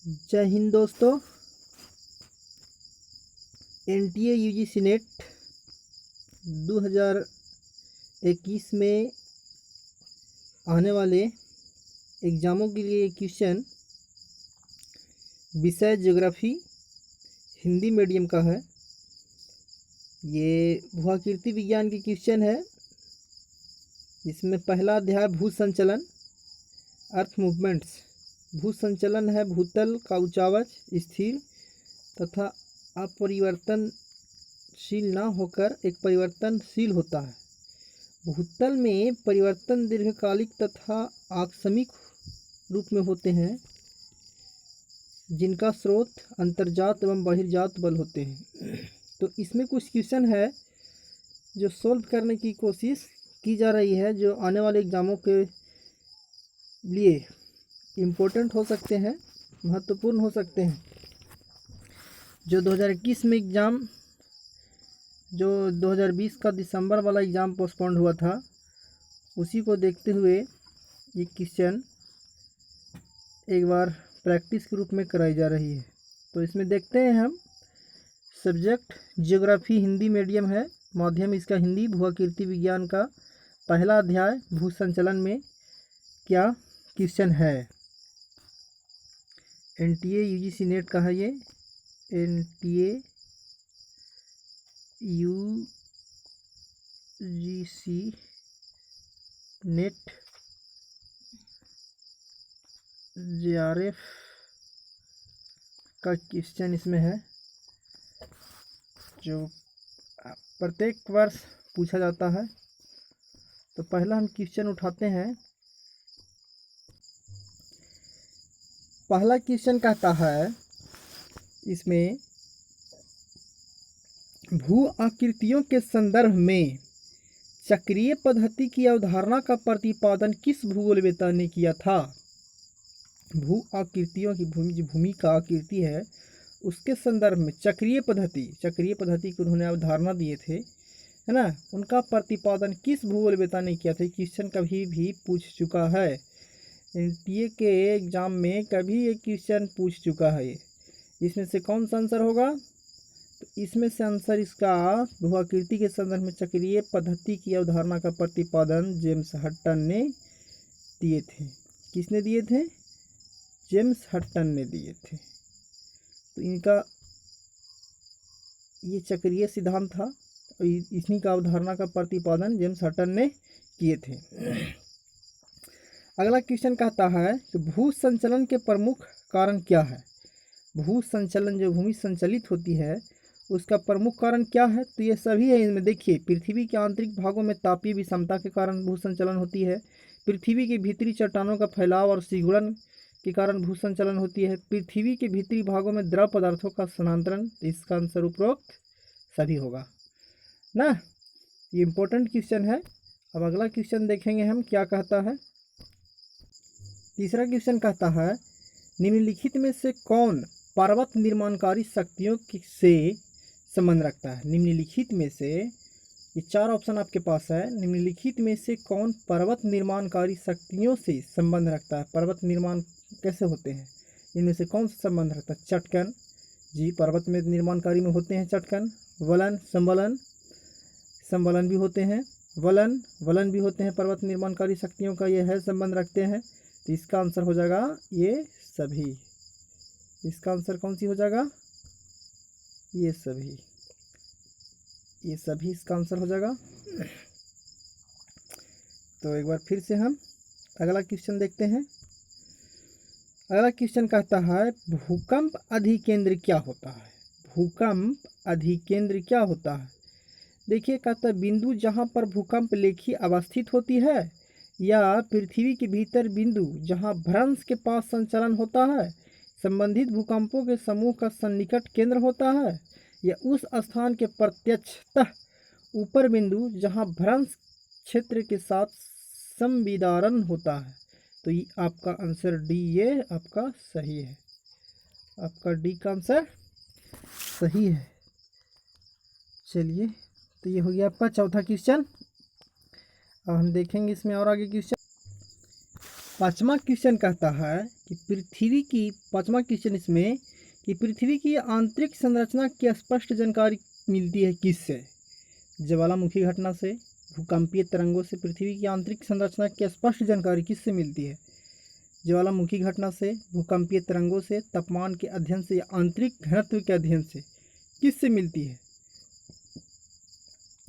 जय हिंद दोस्तों। NTA UGC net 2021 में आने वाले एग्ज़ामों के लिए क्वेश्चन विषय ज्योग्राफी हिंदी मीडियम का है। ये भूआकृति विज्ञान की क्वेश्चन है। इसमें पहला अध्याय भू संचलन अर्थ मूवमेंट्स। भू संचलन है भूतल का उचावच स्थिर तथा अपरिवर्तनशील न होकर एक परिवर्तनशील होता है। भूतल में परिवर्तन दीर्घकालिक तथा आकस्मिक रूप में होते हैं, जिनका स्रोत अंतर्जात एवं बहिर्जात बल होते हैं। तो इसमें कुछ क्वेश्चन है जो सोल्व करने की कोशिश की जा रही है, जो आने वाले एग्ज़ामों के लिए इम्पोर्टेंट हो सकते हैं, महत्वपूर्ण हो सकते हैं। जो 2021 में एग्ज़ाम, जो 2020 का दिसंबर वाला एग्ज़ाम पोस्टपोन्ड हुआ था, उसी को देखते हुए ये क्वेश्चन एक बार प्रैक्टिस के रूप में कराई जा रही है। तो इसमें देखते हैं हम। सब्जेक्ट ज्योग्राफी हिंदी मीडियम है, माध्यम इसका हिंदी। भूआकृति विज्ञान का पहला अध्याय भू संचलन में क्या क्वेश्चन है। एनटीए यूजीसी नेट का है ये। एनटीए यूजीसी नेट जेआरएफ का क्वेश्चन इसमें है, जो प्रत्येक वर्ष पूछा जाता है। तो पहला हम क्वेश्चन उठाते हैं। पहला क्वेश्चन कहता है इसमें, भू आकृतियों के संदर्भ में चक्रीय पद्धति की अवधारणा का प्रतिपादन किस भूगोलवेत्ता ने किया था। भू आकृतियों की भूमि का आकृति है, उसके संदर्भ में चक्रीय पद्धति की उन्होंने अवधारणा दिए थे, है ना। उनका प्रतिपादन किस भूगोलवेत्ता ने किया था। क्वेश्चन कभी भी पूछ चुका है एनटीए के एग्ज़ाम में, कभी ये क्वेश्चन पूछ चुका है। इसमें से कौन सा आंसर होगा। तो इसमें से आंसर इसका भूआकृति के संदर्भ में चक्रीय पद्धति की अवधारणा का प्रतिपादन जेम्स हटन ने दिए थे। किसने दिए थे। जेम्स हटन ने दिए थे। तो इनका ये चक्रीय सिद्धांत था, इन्हीं का अवधारणा का प्रतिपादन जेम्स हटन ने किए थे। अगला क्वेश्चन कहता है कि भू संचलन के प्रमुख कारण क्या है। भू संचलन, जो भूमि संचलित होती है, उसका प्रमुख कारण क्या है। तो ये सभी है। इनमें देखिए, पृथ्वी के आंतरिक भागों में तापीय विषमता के कारण भू संचलन होती है। पृथ्वी के भीतरी चट्टानों का फैलाव और सिकुड़न के कारण भू संचलन होती है। पृथ्वी के भीतरी भागों में द्रव पदार्थों का स्थानांतरण। इसका आंसर उपरोक्त सभी होगा ना। ये इम्पोर्टेंट क्वेश्चन है। अब अगला क्वेश्चन देखेंगे हम क्या कहता है। तीसरा क्वेश्चन कहता है, निम्नलिखित में से कौन पर्वत निर्माणकारी शक्तियों से संबंध रखता है। निम्नलिखित में से, ये चार ऑप्शन आपके पास है, निम्नलिखित में से कौन पर्वत निर्माणकारी शक्तियों से संबंध रखता है। पर्वत निर्माण कैसे होते हैं, इनमें से कौन सा संबंध रखता है। चटकन, जी पर्वत में निर्माणकारी में होते हैं चटकन। वलन, संवलन भी होते हैं। वलन भी होते हैं पर्वत निर्माणकारी शक्तियों का, ये है संबंध रखते हैं। तो इसका आंसर हो जाएगा ये सभी। इसका आंसर कौन सी हो जाएगा, ये सभी। ये सभी इसका आंसर हो जाएगा। तो एक बार फिर से हम अगला क्वेश्चन देखते हैं। अगला क्वेश्चन कहता है, भूकंप अधिकेंद्र क्या होता है। भूकंप अधिकेंद्र क्या होता है। देखिए, कहता है बिंदु जहां पर भूकंप लेखी अवस्थित होती है, या पृथ्वी के भीतर बिंदु जहां भ्रंश के पास संचलन होता है, संबंधित भूकंपों के समूह का सन्निकट केंद्र होता है, या उस स्थान के प्रत्यक्षतः ऊपर बिंदु जहां भ्रंश क्षेत्र के साथ संविदारण होता है। तो ये आपका आंसर डी, ये आपका सही है। आपका डी का आंसर सही है। चलिए, तो ये हो गया आपका चौथा क्वेश्चन। अब हम देखेंगे इसमें और आगे क्वेश्चन। पाँचवा क्वेश्चन कहता है कि पृथ्वी की, पाँचवा क्वेश्चन इसमें कि पृथ्वी की आंतरिक संरचना की स्पष्ट जानकारी मिलती है किससे? ज्वालामुखी घटना से, भूकंपीय तरंगों से पृथ्वी की आंतरिक संरचना की स्पष्ट जानकारी किससे मिलती है? ज्वालामुखी घटना से, भूकंपीय तरंगों से, तापमान के अध्ययन से या आंतरिक घनत्व के अध्ययन से, किससे मिलती है?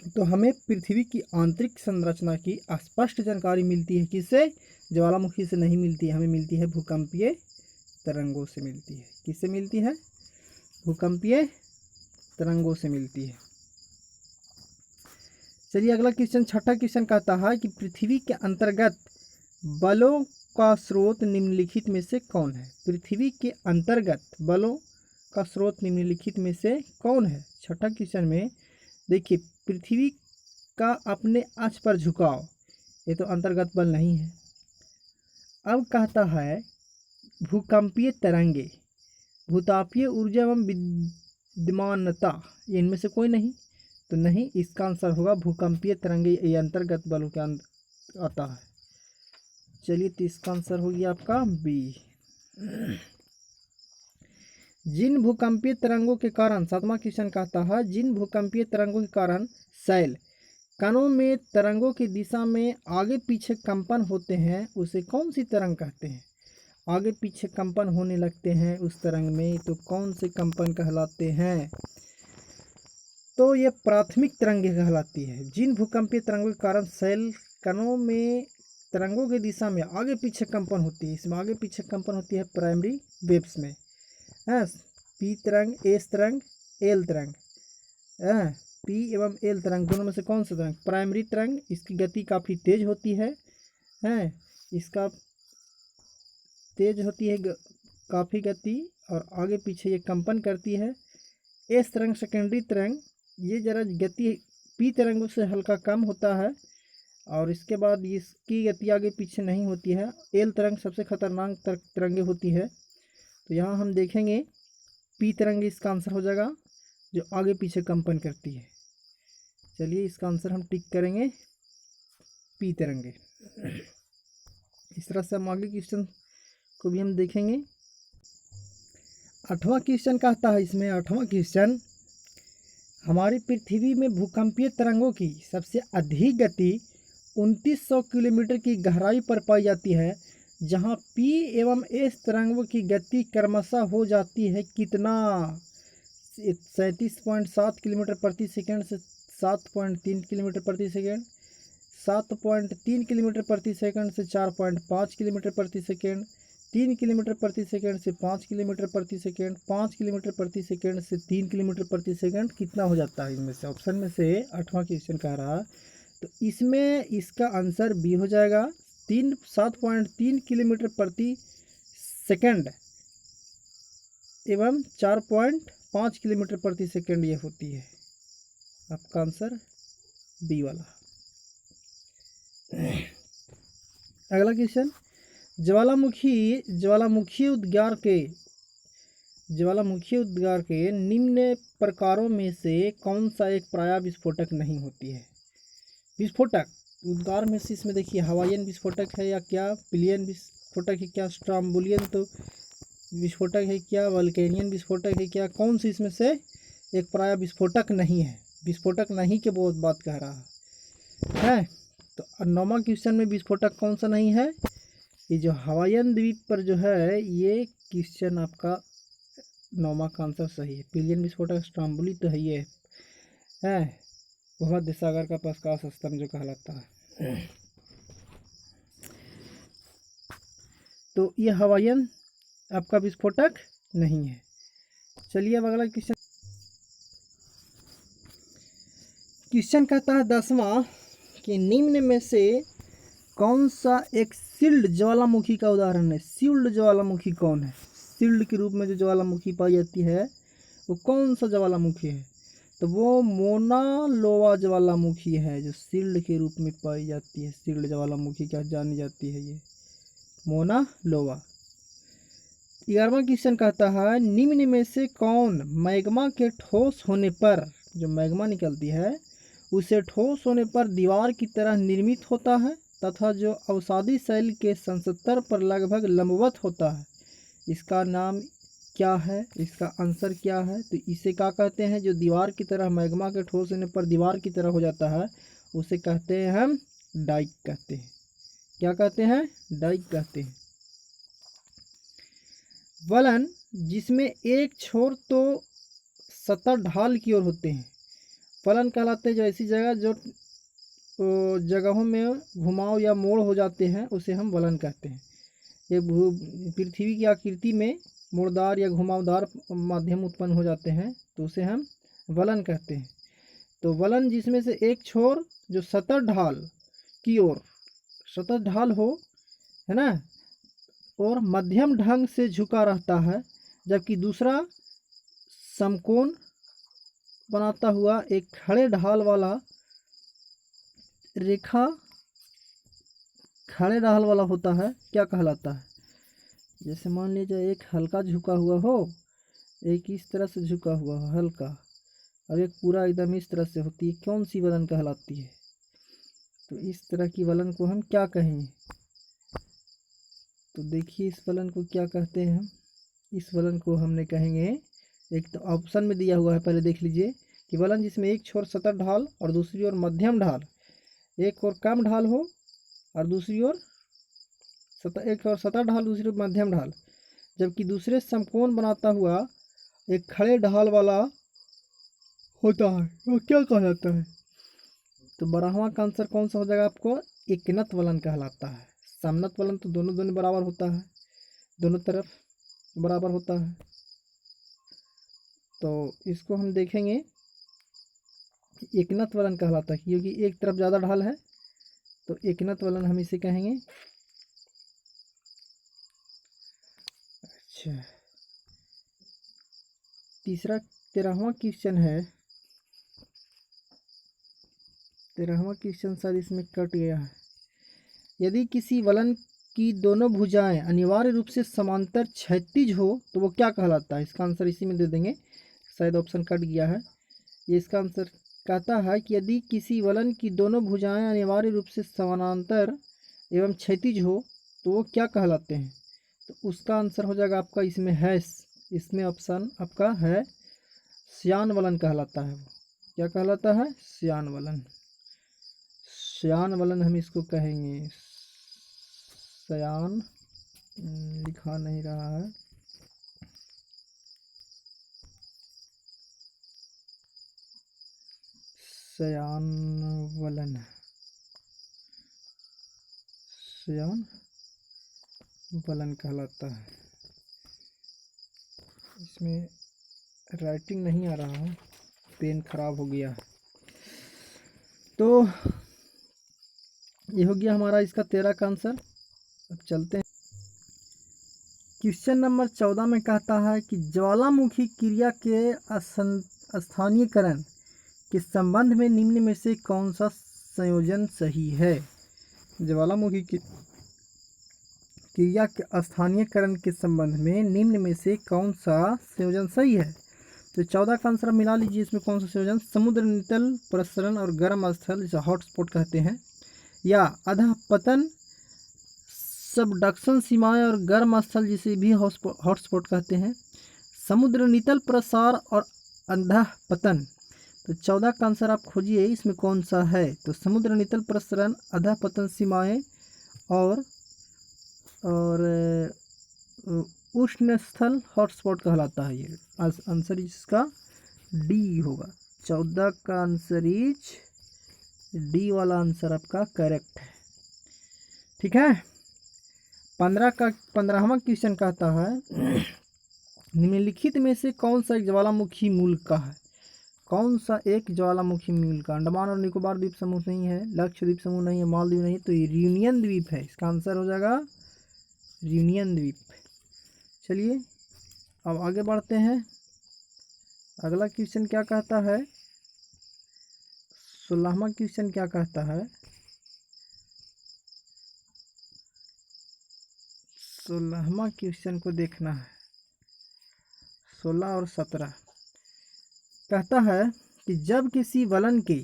तो हमें पृथ्वी की आंतरिक संरचना की स्पष्ट जानकारी मिलती है किससे? ज्वालामुखी से नहीं मिलती है, हमें मिलती है भूकंपीय तरंगों से मिलती है। किससे मिलती है? भूकंपीय तरंगों से मिलती है। चलिए अगला क्वेश्चन, छठा क्वेश्चन कहता है कि पृथ्वी के अंतर्गत बलों का स्रोत निम्नलिखित में से कौन है? पृथ्वी के अंतर्गत बलों का स्रोत निम्नलिखित में से कौन है? छठा क्वेश्चन में देखिए, पृथ्वी का अपने अक्ष पर झुकाव, ये तो अंतर्गत बल नहीं है। अब कहता है भूकंपीय तरंगे, भूतापीय ऊर्जा एवं विद्यमानता, इनमें से कोई नहीं, तो नहीं, इसका आंसर होगा भूकंपीय तरंगे, ये अंतर्गत बलों के अंदर आता है। चलिए तो इसका आंसर हो गया आपका बी। जिन भूकंपीय तरंगों के कारण, सातवां क्वेश्चन कहता है जिन भूकंपीय तरंगों के कारण शैल कणों में तरंगों की दिशा में आगे पीछे कंपन होते हैं, उसे कौन सी तरंग कहते हैं? आगे पीछे कंपन होने लगते हैं उस तरंग में, तो कौन से कंपन कहलाते हैं? तो ये प्राथमिक तरंगें कहलाती है। जिन भूकंपीय तरंगों के कारण शैल कणों में तरंगों की दिशा में आगे पीछे कंपन होती है, इसमें आगे पीछे कंपन होती है प्राइमरी वेव्स में। पी तरंग, एस तरंग, एल तरंग, पी एवं एल तरंग दोनों में से कौन सा तरंग? प्राइमरी तरंग, इसकी गति काफ़ी तेज होती है, इसका तेज होती है काफ़ी गति, और आगे पीछे ये कंपन करती है। एस तरंग सेकेंडरी तरंग, ये जरा गति पी तरंगों से हल्का कम होता है, और इसके बाद इसकी गति आगे पीछे नहीं होती है। एल तरंग सबसे खतरनाक तरंगे होती है, तो यहाँ हम देखेंगे पी तरंग इसका आंसर हो जाएगा, जो आगे पीछे कंपन करती है। चलिए इसका आंसर हम टिक करेंगे पी तरंगे। इस तरह से हम आगे क्वेश्चन को भी हम देखेंगे। आठवां क्वेश्चन कहता है इसमें, आठवां क्वेश्चन, हमारी पृथ्वी में भूकंपीय तरंगों की सबसे अधिक गति 2900 किलोमीटर की गहराई पर पाई जाती है, जहां पी एवं एस तरंगों की गति क्रमशः हो जाती है कितना? 37.7 किलोमीटर प्रति सेकंड से 7.3 किलोमीटर प्रति सेकंड, 7.3 किलोमीटर प्रति सेकंड से 4.5 किलोमीटर प्रति सेकंड, 3 किलोमीटर प्रति सेकंड से 5 किलोमीटर प्रति सेकंड, 5 किलोमीटर प्रति सेकंड से 3 किलोमीटर प्रति सेकंड, कितना हो जाता है इनमें से? ऑप्शन में से आठवां क्वेश्चन कह रहा, तो इसमें इसका आंसर बी हो जाएगा। 7.3 किलोमीटर प्रति सेकंड एवं 4.5 किलोमीटर प्रति सेकंड ये होती है। आपका आंसर बी वाला। अगला क्वेश्चन, ज्वालामुखी उद्गार के निम्न प्रकारों में से कौन सा एक प्रायः विस्फोटक नहीं होती है? विस्फोटक उद्गार में से इसमें देखिए, हवाईयन विस्फोटक है या क्या, पिलियन विस्फोटक है क्या, स्ट्रोम्बोलियन तो विस्फोटक है क्या, वल्केनियन विस्फोटक है क्या, कौन सी इसमें से एक प्रायः विस्फोटक नहीं है? विस्फोटक नहीं के बहुत बात कह रहा है। तो नौवां क्वेश्चन में विस्फोटक कौन सा नहीं है? ये जो हवाईयन द्वीप पर जो है, ये क्वेश्चन आपका नौवां का आंसर सही है। पिलियन विस्फोटक, स्ट्रोम्बोली तो है ये है भूमध्य सागर का प्रकाश स्तंभ जो कहलाता है। तो ये हवाईयन आपका विस्फोटक नहीं है। चलिए अब अगला क्वेश्चन कहता है 10वां कि निम्न में से कौन सा एक शील्ड ज्वालामुखी का उदाहरण है? शील्ड ज्वालामुखी कौन है? शील्ड के रूप में जो ज्वालामुखी पाई जाती है वो कौन सा ज्वालामुखी है? तो वो मोना लोवा ज्वालामुखी है, जो शील्ड के रूप में पाई जाती है। शील्ड ज्वालामुखी क्या जानी जाती है? ये मोना लोवा। 11वां क्वेश्चन कहता है निम्न में से कौन मैग्मा के ठोस होने पर, जो मैग्मा निकलती है उसे ठोस होने पर दीवार की तरह निर्मित होता है? तथा जो अवसादी शैल के संसत्तर पर लगभग लंबवत होता है, इसका नाम क्या है? इसका आंसर क्या है? तो इसे क्या कहते हैं? जो दीवार की तरह मैग्मा के ठोस होने पर दीवार की तरह हो जाता है, उसे कहते हैं हम डाइक कहते हैं। क्या कहते हैं? डाइक कहते हैं। वलन जिसमें एक छोर तो सतह ढाल की ओर होते हैं, वलन कहलाते हैं। जो ऐसी जगह जो जगहों में घुमाव या मोड़ हो जाते हैं, उसे हम वलन कहते हैं। ये पृथ्वी की आकृति में मुड़दार या घुमावदार माध्यम उत्पन्न हो जाते हैं, तो उसे हम वलन कहते हैं। तो वलन जिसमें से एक छोर जो सतह ढाल की ओर, सतह ढाल हो, है ना, और मध्यम ढंग से झुका रहता है, जबकि दूसरा समकोण बनाता हुआ एक खड़े ढाल वाला रेखा, खड़े ढाल वाला होता है, क्या कहलाता है? जैसे मान लीजिए एक हल्का झुका हुआ हो, एक इस तरह से झुका हुआ हो हल्का, और एक पूरा एकदम इस तरह से होती है, कौन सी वलन कहलाती है? तो इस तरह की वलन को हम क्या कहेंगे? तो देखिए इस वलन को क्या कहते हैं हम? इस वलन को हमने कहेंगे, एक तो ऑप्शन में दिया हुआ है, पहले देख लीजिए कि वलन जिसमें एक छोर सतह ढाल और दूसरी ओर मध्यम ढाल, एक और कम ढाल हो और दूसरी ओर एक और सतह ढाल, दूसरी ओर मध्यम ढाल, जबकि दूसरे समकोण बनाता हुआ एक खड़े ढाल वाला होता है, वो क्या कहलाता है? तो 12वां का आंसर कौन सा हो जाएगा आपको? एकनत वलन कहलाता है। समनत वलन तो दोनों दोनों बराबर होता है, दोनों तरफ बराबर होता है। तो इसको हम देखेंगे एकनत वलन कहलाता है, क्योंकि एक तरफ ज़्यादा ढाल है, तो एकनत वलन हम इसे कहेंगे। अच्छा, तीसरा 13वां क्वेश्चन है। 13वां क्वेश्चन शायद इसमें कट गया है। यदि किसी वलन की दोनों भुजाएं अनिवार्य रूप से समांतर क्षैतिज हो तो वो क्या कहलाता है? इसका आंसर इसी में दे देंगे, शायद ऑप्शन कट गया है। ये इसका आंसर कहता है कि यदि किसी वलन की दोनों भुजाएं अनिवार्य रूप से समानांतर एवं क्षैतिज हो तो वो क्या कहलाते हैं? तो उसका आंसर हो जाएगा आपका इसमें है, इसमें ऑप्शन आपका है श्यान वलन कहलाता है। वो क्या कहलाता है? श्यान वलन। श्यान वलन हम इसको कहेंगे। श्यान लिखा नहीं रहा है, श्यान वलन, श्यान वलन कहलाता है। इसमें राइटिंग नहीं आ रहा है, पेन खराब हो गया है। तो ये हो गया हमारा इसका 13 का आंसर। अब चलते हैं क्वेश्चन नंबर 14 में। कहता है कि ज्वालामुखी क्रिया के स्थानीयकरण के संबंध में निम्न में से कौन सा संयोजन सही है? ज्वालामुखी की क्रिया के स्थानीयकरण के संबंध में निम्न में से कौन सा संयोजन सही है? तो 14 का आंसर मिला लीजिए। इसमें कौन सा संयोजन? समुद्र नितल प्रसरण और गर्म स्थल, जिसे हॉटस्पॉट कहते हैं, या अधःपतन सबडक्शन सीमाएं और गर्म स्थल, जिसे भी हॉटस्पॉट कहते हैं, समुद्र नितल प्रसार और अधःपतन। तो 14 का आंसर आप खोजिए, इसमें कौन सा है? तो समुद्र नितल प्रसरण, अधःपतन सीमाएं और उष्ण स्थल हॉटस्पॉट कहलाता है। ये आंसर इसका डी होगा। 14 का आंसर इज डी वाला आंसर आपका करेक्ट है। ठीक है। 15वां क्वेश्चन कहता है निम्नलिखित में से कौन सा एक ज्वालामुखी मूल का है? कौन सा एक ज्वालामुखी मूल का? अंडमान और निकोबार द्वीप समूह नहीं है, लक्षद्वीप समूह नहीं है, मालदीव नहीं, तो ये रियूनियन द्वीप है। इसका आंसर हो जाएगा रियूनियन द्वीप। चलिए अब आगे बढ़ते हैं। अगला क्वेश्चन क्या कहता है? 16वां क्वेश्चन क्या कहता है? 16वां क्वेश्चन को देखना है। 16 और 17 कहता है कि जब किसी वलन के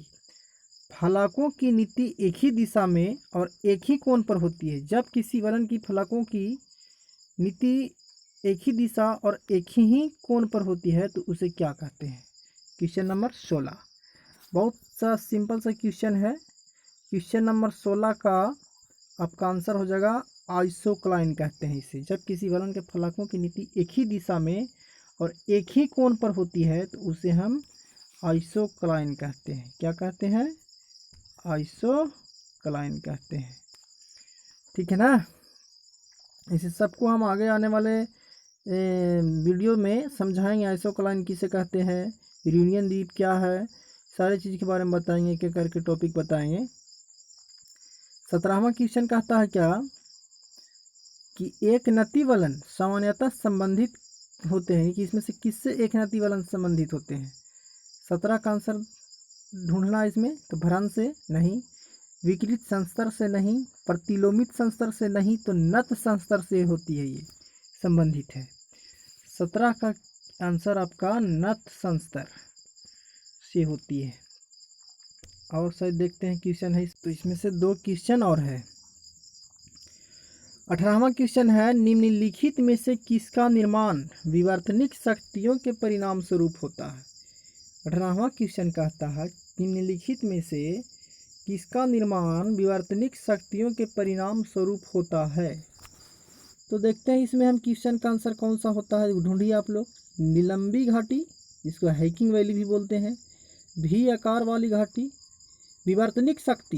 फलकों की नीति एक ही दिशा में और एक ही कोण पर होती है। जब किसी फलन की फलकों की नीति एक ही दिशा और एक ही कोण पर होती है तो उसे क्या कहते हैं। क्वेश्चन नंबर 16 बहुत सा सिंपल सा क्वेश्चन है। क्वेश्चन नंबर 16 का आपका आंसर हो जाएगा आइसोक्लाइन कहते हैं इसे। जब किसी फलन के फलकों की नीति एक ही दिशा में और एक ही कोण पर होती है तो उसे हम आइसोक्लाइन कहते हैं। क्या कहते हैं? आइसोक्लाइन कहते हैं। ठीक है ना। इसे सबको हम आगे आने वाले वीडियो में समझाएंगे। आइसोक्लाइन किसे कहते हैं, यूरेनियन द्वीप क्या है, सारी चीज़ के बारे में बताएंगे, एक एक करके टॉपिक बताएंगे। 17वां क्वेश्चन कहता है क्या कि एक नति वलन सामान्यतः संबंधित होते हैं कि इसमें से किससे एक नति वलन संबंधित होते हैं। 17 का आंसर ढूंढना इसमें तो भ्रम से नहीं, विकृत संस्तर से नहीं, प्रतिलोमित संस्तर से नहीं, तो नत संस्तर से होती है, ये संबंधित है। 17 का आंसर आपका नत संस्तर से होती है। और शायद देखते हैं क्वेश्चन है तो इसमें से 2 क्वेश्चन और है। 18वां क्वेश्चन है निम्नलिखित में से किसका निर्माण विवर्तनिक शक्तियों के परिणाम स्वरूप होता है। 18वां क्वेश्चन कहता है निम्नलिखित में से किसका निर्माण विवर्तनिक शक्तियों के परिणाम स्वरूप होता है। तो देखते हैं इसमें हम क्वेश्चन का आंसर कौन सा होता है, ढूंढिए आप लोग। निलंबी घाटी, जिसको हैकिंग वैली भी बोलते हैं, भी आकार वाली घाटी, विवर्तनिक शक्ति,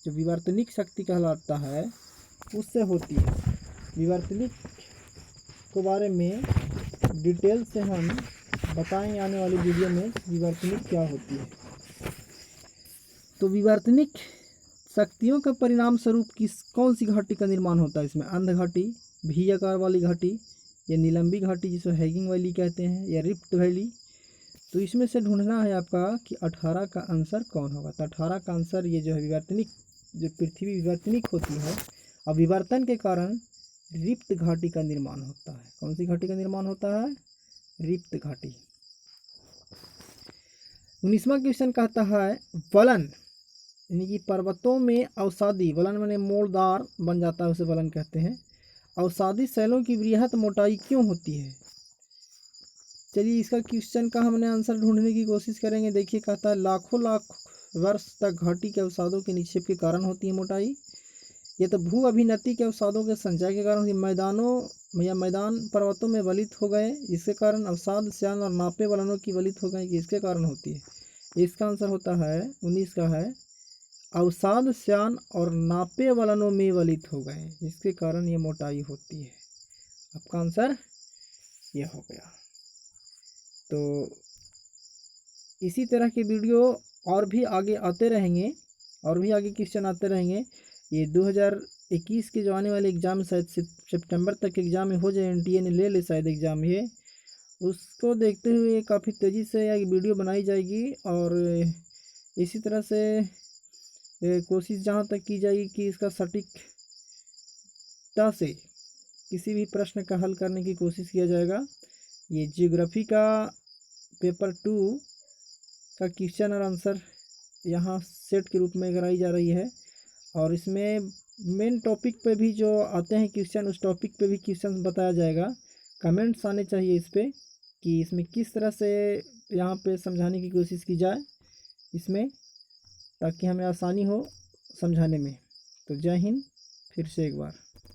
जो विवर्तनिक शक्ति कहलाता है उससे होती है। विवर्तनिक के बारे में डिटेल से हम बताएंगे आने वाली वीडियो में विवर्तनिक क्या होती है। तो विवर्तनिक शक्तियों के परिणाम स्वरूप कौन सी घाटी का निर्माण होता है इसमें, अंध घाटी, भी आकार वाली घाटी, या निलंबी घाटी जिसको हैगिंग वैली कहते हैं, या रिफ्ट वैली। तो इसमें से ढूंढना है आपका कि 18 का आंसर कौन होगा। तो 18 का आंसर ये जो है विवर्तनिक, जो पृथ्वी विवर्तनिक होती है और विवर्तन के कारण रिफ्ट घाटी का निर्माण होता है। कौन सी घाटी का निर्माण होता है? रिफ्ट घाटी। 19वां क्वेश्चन कहता है वलन, यानी कि पर्वतों में अवसादी, वलन माने मोड़दार बन जाता है उसे वलन कहते हैं, अवसादी शैलों की वृहत मोटाई क्यों होती है। चलिए इसका क्वेश्चन का हमने आंसर ढूंढने की कोशिश करेंगे। देखिए कहता है लाखों लाख वर्ष तक घाटी के अवसादों के निक्षेप के कारण होती है मोटाई। ये तो भू अभिनति के अवसादों के संचय के कारण मैदानों या मैदान पर्वतों में वलित हो गए, इसके कारण अवसाद श्यान और नापे वलनों की वलित हो गए, इसके कारण होती है। इसका आंसर होता है 19 का है अवसाद श्यान और नापे वलनों में वलित हो गए, जिसके कारण ये मोटाई होती है। आपका आंसर ये हो गया। तो इसी तरह के वीडियो और भी आगे आते रहेंगे, और भी आगे क्वेश्चन आते रहेंगे। ये 2021 के जो आने वाले एग्ज़ाम शायद सितंबर तक एग्ज़ाम में हो जाए, NTA ने ले ले शायद एग्ज़ाम ये, उसको देखते हुए काफ़ी तेज़ी से एक वीडियो बनाई जाएगी। और इसी तरह से कोशिश जहाँ तक की जाएगी कि इसका सटीकता से किसी भी प्रश्न का हल करने की कोशिश किया जाएगा। ये ज्योग्राफी का पेपर 2 का क्वेश्चन और आंसर यहाँ सेट के रूप में कराई जा रही है, और इसमें मेन टॉपिक पे भी जो आते हैं क्वेश्चन, उस टॉपिक पे भी क्वेश्चन बताया जाएगा। कमेंट्स आने चाहिए इस पर कि इसमें किस तरह से यहाँ पे समझाने की कोशिश की जाए इसमें, ताकि हमें आसानी हो समझाने में। तो जय हिंद फिर से एक बार।